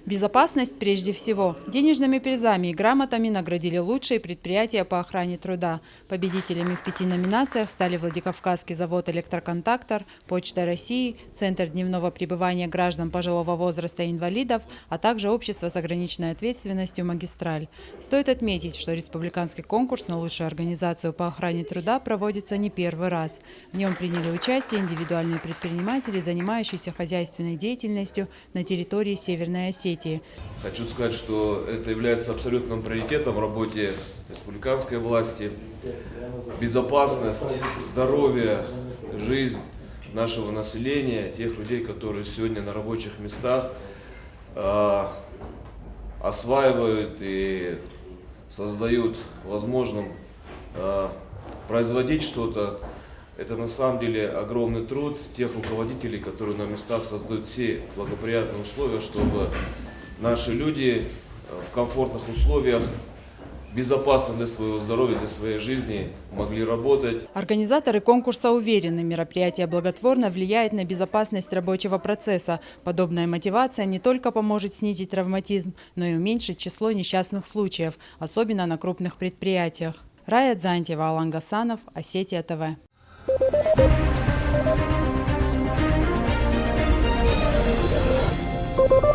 Безопасность прежде всего. Денежными призами и грамотами наградили лучшие предприятия по охране труда. Победителями в 5 номинациях стали Владикавказский завод «Электроконтактор», Почта России, Центр дневного пребывания граждан пожилого возраста и инвалидов, а также Общество с ограниченной ответственностью «Магистраль». Стоит отметить, что республиканский конкурс на лучшую организацию по охране труда проводится не первый раз. В нем приняли участие индивидуальные предприниматели, занимающиеся хозяйственной деятельностью на территории Северной Осетии. Хочу сказать, что это является абсолютным приоритетом в работе республиканской власти. Безопасность, здоровье, жизнь нашего населения, тех людей, которые сегодня на рабочих местах осваивают и создают возможным производить что-то. Это на самом деле огромный труд тех руководителей, которые на местах создают все благоприятные условия, чтобы наши люди в комфортных условиях, безопасно для своего здоровья, для своей жизни могли работать. Организаторы конкурса уверены, мероприятие благотворно влияет на безопасность рабочего процесса. Подобная мотивация не только поможет снизить травматизм, но и уменьшить число несчастных случаев, особенно на крупных предприятиях. Рая Дзантьева, Алан Гасанов, Осетия ТВ. Thank you.